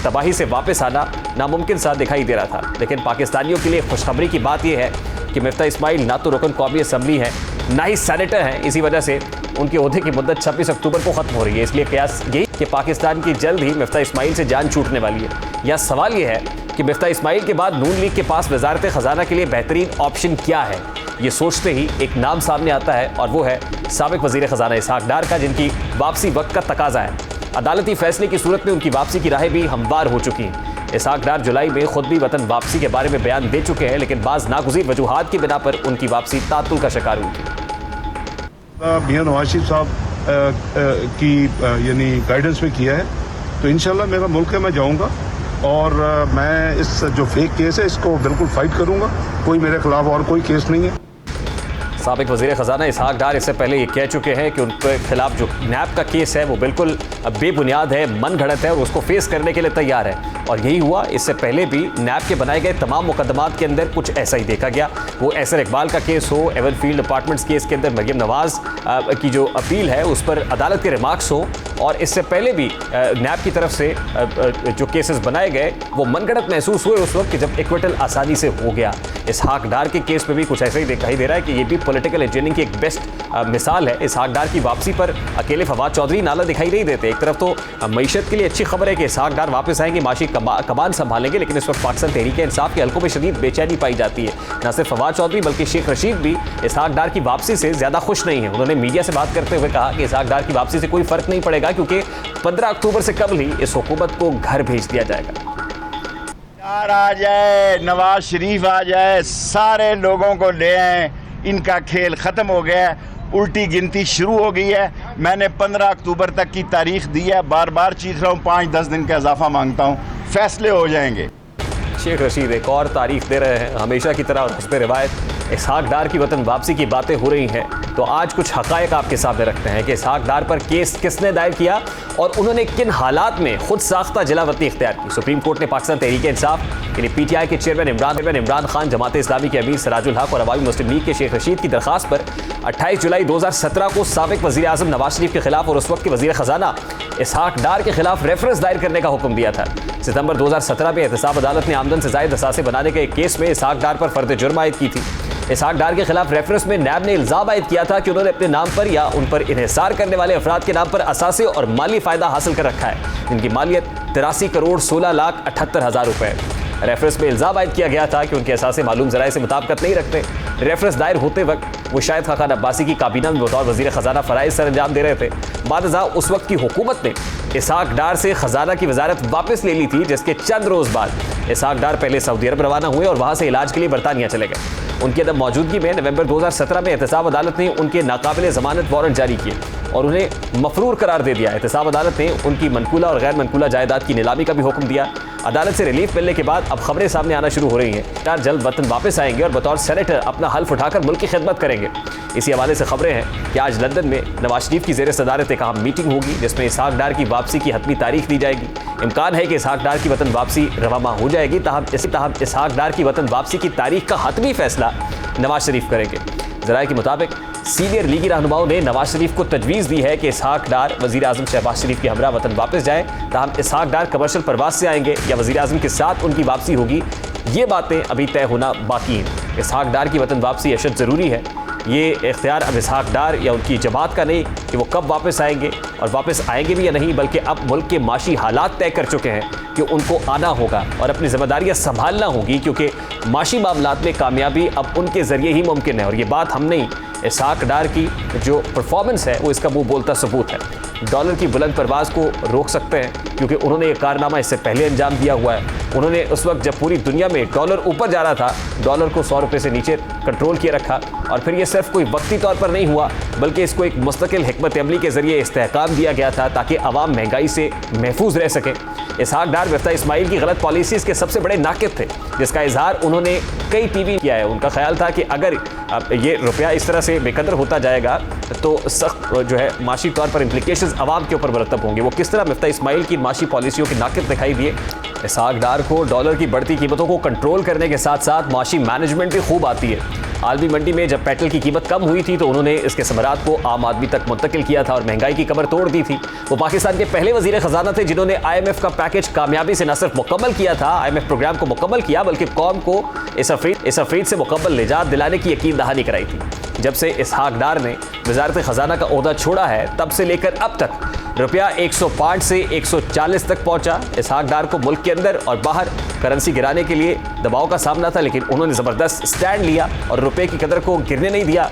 A: तबाही से वापस आना नामुमकिन सा दिखाई दे रहा था। लेकिन पाकिस्तानियों के लिए खुशखबरी की बात यह है कि मिफ्ताह इस्माइल ना तो रुकन कौमी असम्बली है ना ही सेनेटर हैं। इसी वजह से उनके ओहदे की मुद्दत 26 अक्टूबर को ख़त्म हो रही है। इसलिए कयास यही कि पाकिस्तान की जल्द ही मिफ्ताह इस्माइल से जान छूटने वाली है। या सवाल यह है कि मिफ्ताह इस्माइल के बाद नून लीग के पास वजारत ख़जाना के लिए बेहतरीन ऑप्शन क्या है। ये सोचते ही एक नाम सामने आता है और वो है साबिक वज़ीर ख़जाना इसहाक डार का, जिनकी वापसी वक्त का तकाजा है। अदालती फैसले की सूरत में उनकी वापसी की राहें भी हमवार हो चुकी हैं। इसहाक डार जुलाई में खुद भी वतन वापसी के बारे में बयान दे चुके हैं, लेकिन बाज़ नागुज़ीर वजूहात की बिना पर उनकी वापसी तातुल का शिकार हुई थी।
E: मियां नवाज शरीफ साहब की यानी गाइडेंस में किया है, तो इंशाल्लाह मेरा मुल्क है, मैं जाऊंगा और मैं इस जो फेक केस है इसको बिल्कुल फाइट करूंगा। कोई मेरे खिलाफ और कोई केस नहीं है।
A: साबिक वज़ीर ख़जाना इसहाक डार इससे पहले ये कह चुके हैं कि उनके खिलाफ जो नैब का केस है वो बिल्कुल बेबुनियाद है, मन घड़त है और उसको फेस करने के लिए तैयार है। और यही हुआ। इससे पहले भी नैब के बनाए गए तमाम मुकदमात के अंदर कुछ ऐसा ही देखा गया। वो एसर इकबाल का केस हो, एवनफील्ड अपार्टमेंट्स केस के अंदर मरियम नवाज की जो अपील है उस पर अदालत के रिमार्क्स हो, और इससे पहले भी नैब की तरफ से जो केसेस बनाए गए वो मनगढ़ंत महसूस हुए उस वक्त कि जब इक्विटल आसानी से हो गया। इसहाक डार के केस में भी कुछ ऐसा ही दिखाई दे रहा है कि ये भी पॉलिटिकल इंजीनियरिंग की एक बेस्ट मिसाल है। इसहाक डार की वापसी पर अकेले फवाद चौधरी नाला दिखाई नहीं देते। एक तरफ तो मईशत के लिए अच्छी खबर है कि इसहाक डार वापस आएंगे, माशी कमान संभालेंगे, लेकिन इस वक्त पाकिस्तान तहरीक इंसाफ के हल्कों में शदीद बेचैनी पाई जाती है। न सिर्फ फवाद चौधरी बल्कि शेख रशीद भी इसहाक डार की वापसी से ज़्यादा खुश नहीं है। उन्होंने मीडिया से बात करते हुए कहा कि इसहाक डार की वापसी से कोई फ़र्क नहीं पड़ेगा क्योंकि 15 अक्टूबर से कबल ही इस हुकूमत को घर भेज दिया जाएगा।
F: आ जाए, नवाज शरीफ आ जाए, सारे लोगों को ले आए, इनका खेल ख़त्म हो गया है, उल्टी गिनती शुरू हो गई है। मैंने 15 अक्टूबर तक की तारीख दी है, बार बार चीख रहा हूँ, 5-10 दिन का इजाफा मांगता हूँ, फैसले हो जाएंगे।
A: शेख रशीद एक और तारीफ दे रहे हैं। हमेशा की तरह और हस्ब रिवायत इसहाक डार की वतन वापसी की बातें हो रही हैं, तो आज कुछ हक़ाइक़ आपके सामने रखते हैं कि इसहाक डार पर केस किसने दायर किया और उन्होंने किन हालात में खुद साख्ता जलावतनी इख्तियार की। सुप्रीम कोर्ट ने पाकिस्तान तहरीक इंसाफ यानी PTI के चेयरमैन इमरान खान, जमात इस्लामी के अमीर सिराजुल हक और अवामी मुस्लिम लीग के शेख रशीद की दरखास्त पर 28 जुलाई 2017 को साबिक वज़ीर आज़म नवाज शरीफ के खिलाफ और उस वक्त के वज़ीर ख़जाना इसहाक डार के खिलाफ रेफरेंस दायर करने का हुक्म दिया था। सितंबर 2017 में एहतसाब अदालत ने आमदन से ज़ायद असासे बनाने के एक केस में इसहाक डार पर फर्द जुर्म आयद की थी। इसहाक डार के खिलाफ रेफरेंस में नैब ने इल्ज़ाम आयद किया था कि उन्होंने अपने नाम पर या उन पर इन्हिसार करने वाले अफराद के नाम पर असासे और माली फ़ायदा हासिल कर रखा है, जिनकी मालियत 83 करोड़ 16 लाख 78 हज़ार रुपये है। रेफरेंस में इल्ज़ाम आयद किया गया था कि उनके असासे मालूम ज़राए से मुताबिकत नहीं रखते। रेफरेंस दायर होते वक्त वो शाहिद खान अब्बासी की काबीना में बतौर वज़ीर ख़जाना फ़राइज़ सर अंजाम दे रहे थे। बादशाह उस वक्त की हुकूमत ने इसहाक डार से ख़जाना की वजारत वापस ले ली थी, जिसके चंद रोज़ बाद इसहाक डार पहले सऊदी अरब रवाना हुए और वहाँ से इलाज के लिए बरतानिया चले गए। उनकी अदम मौजूदगी में नवंबर 2017 में एहतसाब अदालत ने उनके नाकाबिल ज़मानत वारंट जारी किए और उन्हें मफरूर करार दे दिया। एहतसाब अदालत ने उनकी मनकूला और गैर मनकूला जायदाद की नीलामी का भी हुक्म दिया। अदालत से रिलीफ मिलने के बाद अब खबरें सामने आना शुरू हो रही हैं। डार जल्द वतन वापस आएंगे और बतौर सेनेटर अपना हल्फ उठाकर मुल्क की खिदमत करेंगे। इसी हवाले से खबरें हैं कि आज लंदन में नवाज शरीफ की ज़ेर सदारत एक अहम मीटिंग होगी, जिसमें इसहाक डार की वापसी की हतमी तारीख दी जाएगी। इम्कान है कि इसहाक डार की वतन वापसी रवामा हो जाएगी। ताहम इसहाक डार की वतन वापसी की तारीख का हतमी फैसला नवाज शरीफ करेंगे। ज़राए के मुताबिक सीनियर लीगी रहनुमाओं ने नवाज शरीफ को तजवीज़ दी है कि इसहाक डार वज़ीर आज़म शहबाज शरीफ के हमरा वतन वापस जाएँ। ताहम इसहाक डार कमर्शियल परवाज से आएंगे या वज़ीर आज़म के साथ उनकी वापसी होगी, ये बातें अभी तय होना बाकी हैं। इसहाक डार की वतन वापसी अशद ज़रूरी है। ये इख्तियार अब इसहाक डार या उनकी जमात का नहीं कि वो कब वापस आएंगे और वापस आएंगे भी या नहीं, बल्कि अब मुल्क के माशी हालात तय कर चुके हैं कि उनको आना होगा और अपनी जिम्मेदारियां संभालना होगी, क्योंकि माशी मामलात में कामयाबी अब उनके ज़रिए ही मुमकिन है। और ये बात हम नहीं, इसहाक डार की जो परफॉर्मेंस है वो इसका मुँह बोलता सबूत है। डॉलर की बुलंद परवाज़ को रोक सकते हैं क्योंकि उन्होंने ये कारनामा इससे पहले अंजाम दिया हुआ है। उन्होंने उस वक्त जब पूरी दुनिया में डॉलर ऊपर जा रहा था, डॉलर को 100 रुपये से नीचे कंट्रोल किए रखा और फिर ये सिर्फ कोई वक्ती तौर पर नहीं हुआ, बल्कि इसको एक मुस्तकिल हिकमत अमली के ज़रिए इस्तेहकाम दिया गया था ताकि अवाम महंगाई से महफूज रह सकें। इसहाक डार मिफ्ता इस्माइल की गलत पॉलिसीज़ के सबसे बड़े नाकिद थे, जिसका इजहार उन्होंने कई टीवी किया है। उनका ख्याल था कि अगर ये रुपया इस तरह से बेकदर होता जाएगा तो सख्त जो है माशी तौर पर इम्प्लिकेशंस अवाम के ऊपर मरतब होंगे। वो किस तरह मिफ्ता इस्माइल की माशी पॉलिसियों के नाकिद दिखाई दिए। इसहाक डार को डॉलर की बढ़ती कीमतों को कंट्रोल करने के साथ साथ माशी मैनेजमेंट भी खूब आती है। आलमी मंडी में जब पेट्रोल की कीमत कम हुई थी तो उन्होंने इसके समरात को आम आदमी तक मुंतकिल किया था और महंगाई की कमर तोड़ दी थी। वो पाकिस्तान के पहले वजीर खजाना थे जिन्होंने IMF का पैकेज कामयाबी से न सिर्फ मुकम्मल किया था, IMF प्रोग्राम को मुकम्मल किया, बल्कि कौम को इस अफरीद से मुकम्मल निजात दिलाने की यकीन दहानी कराई थी। जब से इसहाक डार ने वजारत खजाना का ओहदा छोड़ा है, तब से लेकर अब तक रुपया 105 से 140 तक पहुंचा। इसहाक डार को मुल्क के अंदर और बाहर करेंसी गिराने के लिए दबाव का सामना था, लेकिन उन्होंने ज़बरदस्त स्टैंड लिया और रुपये की कदर को गिरने नहीं दिया।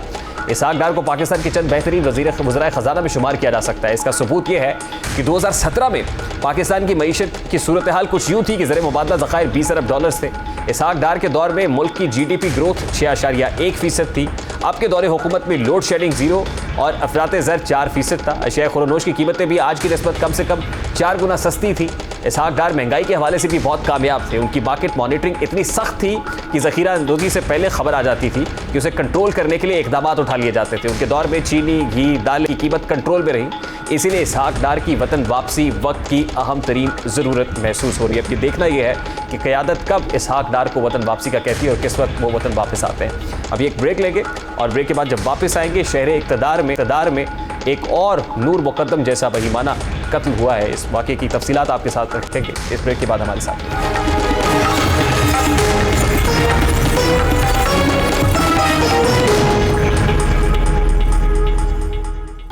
A: इसहाक डार को पाकिस्तान के चंद बेहतरीन वज़ीर ख़जाना में शुमार किया जा सकता है। इसका सबूत यह है कि 2017 में पाकिस्तान की मईशत की सूरत हाल कुछ यूँ थी कि ज़र मुबादला ज़खायर 20 अरब डॉलर्स थे। इसहाक डार के दौर में मुल्क की GDP ग्रोथ 6.1% थी। अब के दौरे हुकूमत में लोड शेडिंग 0 और अफरात ज़र 4% था। अशिया खुरोनोश की कीमतें भी आज की निस्बत कम से कम 4 गुना सस्ती थी। इसहाक डार महंगाई के हवाले से भी बहुत कामयाब थे। उनकी मार्केट मॉनिटरिंग इतनी सख्त थी कि ज़ख़ीरा अंदोज़ी से पहले खबर आ जाती थी कि उसे कंट्रोल करने के लिए इक़दाम उठा लिए जाते थे। उनके दौर में चीनी, घी, दाल की कीमत कंट्रोल में रही। इसीलिए इसहाक डार की वतन वापसी वक्त की अहम तरीन ज़रूरत महसूस हो रही है। अब ये देखना यह है कि क़यादत कब इसहाक डार को वतन वापसी का कहती है और किस वक्त वो वतन वापस आते हैं। अभी एक ब्रेक लेंगे और ब्रेक के बाद जब वापस आएंगे, शहर इक़्तिदार में एक और नूर मुक़द्दम जैसा बहीमाना कत्ल हुआ है। इस वाक़े की तफसीलात आपके साथ रखेंगे इस ब्रेक के बाद हमारे साथ।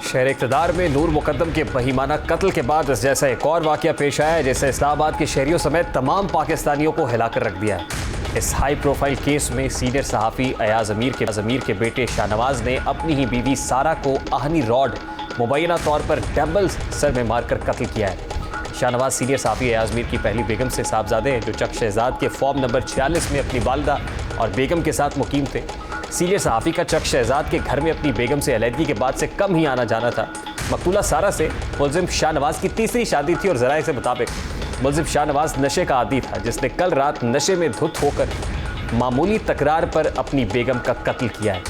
A: शहर इक़्तिदार में नूर मुक़द्दम के बहीमाना कत्ल के बाद इस जैसा एक और वाक़या पेश आया है जिससे इस्लामाबाद के शहरियों समेत तमाम पाकिस्तानियों को हिलाकर रख दिया है। इस हाई प्रोफाइल केस में सीनियर सहाफ़ी अयाज़ अमीर के बेटे शाहनवाज़ ने अपनी ही बीवी सारा को आहनी रॉड मुबैना तौर पर डबल सर में मारकर कत्ल किया है। शाहनवाज़ सीनियर सहाफ़ी अयाज़ अमीर की पहली बेगम से साहबजादे हैं जो चक शहजाद के फॉर्म नंबर 46 में अपनी वालिदा और बेगम के साथ मुकीम थे। सीनियर सहाफ़ी का चक शहजाद के घर में अपनी बेगम से अलहदगी के बाद से कम ही आना जाना था। मकतूला सारा से मुलज़िम शाहनवाज़ की तीसरी शादी थी और ज़राए से मुताबिक मुलजिम शाहनवाज नशे का आदी था, जिसने कल रात नशे में धुत होकर मामूली तकरार पर अपनी बेगम का कत्ल किया है।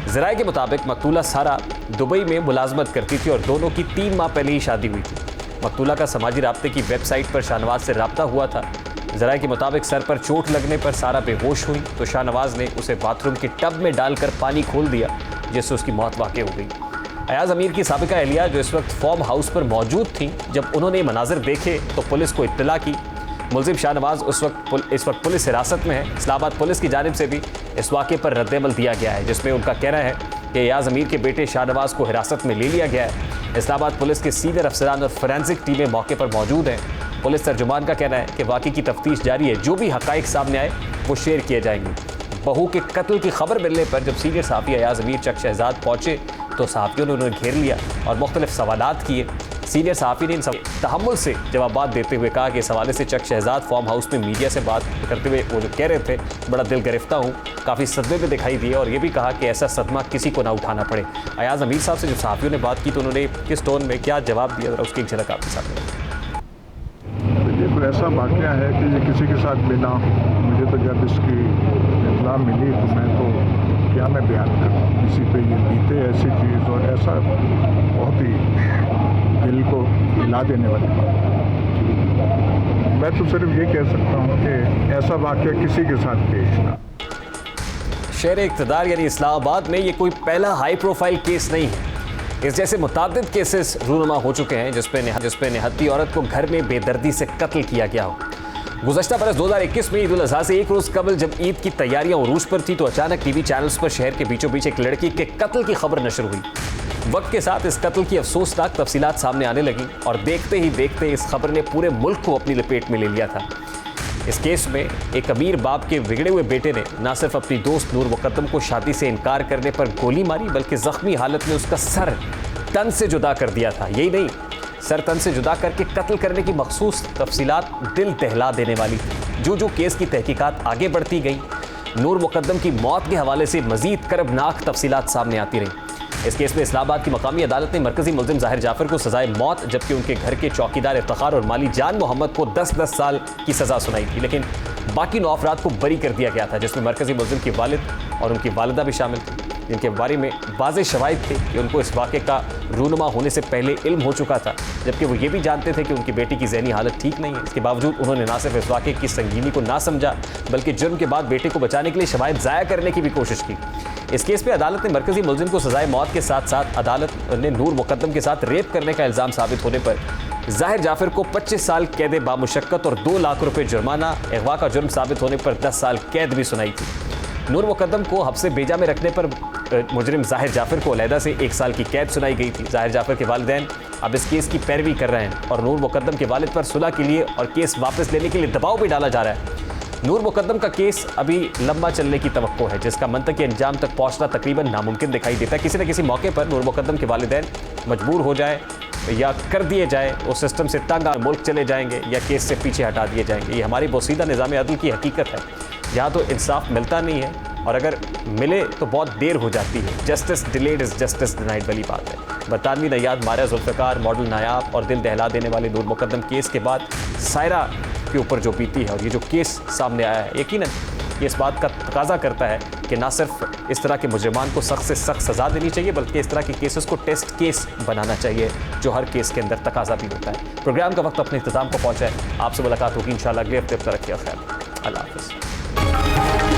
A: ज़राए के मुताबिक मकतूला सारा दुबई में मुलाजमत करती थी और दोनों की 3 माह पहले ही शादी हुई थी। मकतूला का समाजी राब्ते की वेबसाइट पर शाहनवाज से रब्ता हुआ था। ज़राए के मुताबिक सर पर चोट लगने पर सारा बेहोश हुई तो शाहनवाज ने उसे बाथरूम के टब में डालकर पानी खोल दिया, जिससे उसकी मौत वाक़ई हो गई। अयाज अमीर की साबिका एहलिया जो इस वक्त फॉर्म हाउस पर मौजूद थी, जब उन्होंने मनाजिर देखे तो पुलिस को इत्तला की। मुलजिम शाहनवाज इस वक्त पुलिस हिरासत में है। इस्लामाबाद पुलिस की जानिब से भी इस वाक़े पर रद्दअमल दिया गया है, जिसमें उनका कहना है कि अयाज अमीर के बेटे शाहनवाज को हिरासत में ले लिया गया है। इस्लामाबाद पुलिस के सीनियर अफसरान और फोरेंसिक टीमें मौके पर मौजूद हैं। पुलिस तर्जुमान का कहना है कि वाक़े की तफ्तीश जारी है, जो भी हक़ाइक़ सामने आए वो शेयर किए जाएंगे। बहू के कत्ल की खबर मिलने पर जब सीनियर सहाफ़ी अयाज अमीर चक शहजाद पहुँचे तो सहाफ़ियों ने उन्हें घेर लिया और मुख्तलिफ सवालात किए। सीनियर सहाफ़ी ने इन तहम्मुल से जवाबात देते हुए कहा कि इस हवाले से चक शहजाद फार्म हाउस में मीडिया से बात करते हुए वो जो कह रहे थे, बड़ा दिल गिरफ्ता हूँ, काफ़ी सदमे में दिखाई दिए और ये भी कहा कि ऐसा सदमा किसी को ना उठाना पड़े। अयाज अमीर साहब से जब सहाफ़ियों ने बात की तो उन्होंने किस टोन में क्या जवाब दिया, उसकी एक झलक आपके सामने।
E: ये कोई ऐसा वाक़या है कि ये किसी के साथ बिना, मुझे तो जब इसकी इत्तला मिली तो मैं क्या मैं बयान करूँ, किसी पे ये बीते ऐसी चीज़ और ऐसा बहुत ही दिल को हिला देने वाली बात। मैं तो सिर्फ ये कह सकता हूँ कि ऐसा वाक़या किसी के साथ पेश ना।
A: शहर इक़्तिदार यानी इस्लामाबाद में ये कोई पहला हाई प्रोफाइल केस नहीं है। इस जैसे मुतादिद केसेस रूनुमा हो चुके हैं जिसपे निहत्ती औरत को घर में बेदर्दी से कत्ल किया गया हो। गुज़श्ता बरस 2021 में ईद उल अज़हा से एक रोज़ कबल जब ईद की तैयारियां उरूज पर थी तो अचानक टीवी चैनल्स पर शहर के बीचों बीच एक लड़की के कत्ल की खबर नशर हुई। वक्त के साथ इस कत्ल की अफसोसनाक तफसीलात सामने आने लगी और देखते ही देखते इस खबर ने पूरे मुल्क को अपनी लपेट में ले लिया था। इस केस में एक अमीर बाप के बिगड़े हुए बेटे ने न सिर्फ अपनी दोस्त नूर मुकद्दम को शादी से इनकार करने पर गोली मारी, बल्कि जख्मी हालत में उसका सर तन से जुदा कर दिया था। यही नहीं, सर तन से जुदा करके कत्ल करने की मखसूस तफसीलात दिल दहला देने वाली थी। जो केस की तहकीकात आगे बढ़ती गई, नूर मुकद्दम की मौत के हवाले से मजीद करबनाक तफसीलात सामने आती रही। इस केस में इस्लामाबाद की मकामी अदालत ने मरकजी मुलजिम ज़ाहिर जाफर को सजाए मौत, जबकि उनके घर के चौकीदार इफ्तिखार और माली जान मोहम्मद को 10-10 साल की सज़ा सुनाई थी। लेकिन बाकी 9 अफराद को बरी कर दिया गया था, जिसमें मरकजी मुलजिम की वालिद और उनकी वालिदा भी शामिल थी, जिनके बारे में वाज़ेह शवाहिद थे कि उनको इस वाक़े का रूनुमा होने से पहले इल्म हो चुका था, जबकि वो ये भी जानते थे कि उनकी बेटी की ज़हनी हालत ठीक नहीं है। इसके बावजूद उन्होंने ना सिर्फ इस वाक़े की संगीनी को ना समझा, बल्कि जुर्म के बाद बेटे को बचाने के लिए शवाहिद ज़ाया करने की भी कोशिश की। इस केस में अदालत ने मरकजी मुलजिम को सजाए मौत के साथ साथ अदालत ने नूर मुकद्दम के साथ रेप करने का इल्ज़ाम साबित होने पर ज़ाहिर जाफर को 25 साल कैद बामुशक्कत और 2 लाख रुपए जुर्माना, अगवा का जुर्म साबित होने पर 10 साल कैद भी सुनाई थी। नूर मुकद्दम को हब्से बेजा में रखने पर मुजरिम ज़ाहिर जाफर को अलहदा से 1 साल की कैद सुनाई गई थी। ज़ाहिर जाफर के वालिदैन अब इस केस की पैरवी कर रहे हैं और नूर मुकद्दम के वालिद पर सुलह के लिए और केस वापस लेने के लिए दबाव भी डाला जा रहा है। नूर मुकद्दम का केस अभी लंबा चलने की तवक्को है, जिसका मंतकी अंजाम तक पहुंचना तकरीबन नामुमकिन दिखाई देता है। किसी न किसी मौके पर नूर मुकद्दम के वालिदैन मजबूर हो जाए या कर दिए जाए, उस सिस्टम से तंग मुल्क चले जाएंगे या केस से पीछे हटा दिए जाएंगे। ये हमारी बोसीदा निज़ाम अदल की हकीकत है, जहाँ तो इंसाफ मिलता नहीं है और अगर मिले तो बहुत देर हो जाती है। Justice delayed is justice denied वाली बात है। बरतानवी नयाद मारिया जुल्फ़िकार, मॉडल नायाब और दिल दहला देने वाले नूर मुकद्दम केस के बाद सायरा के ऊपर जो बीती है और ये जो केस सामने आया है, यकीनन ये इस बात का तकाजा करता है कि ना सिर्फ इस तरह के मुजरिमान को सख्त से सख्त सज़ा देनी चाहिए, बल्कि इस तरह के केसेस को टेस्ट केस बनाना चाहिए, जो हर केस के अंदर तकाजा भी होता है। प्रोग्राम का वक्त अपने इख्तिताम को पहुँचा है। आपसे मुलाकात होगी इंशाअल्लाह अगले हफ्ते। तब तक रखिए खैर। अल्लाह हाफ़िज़।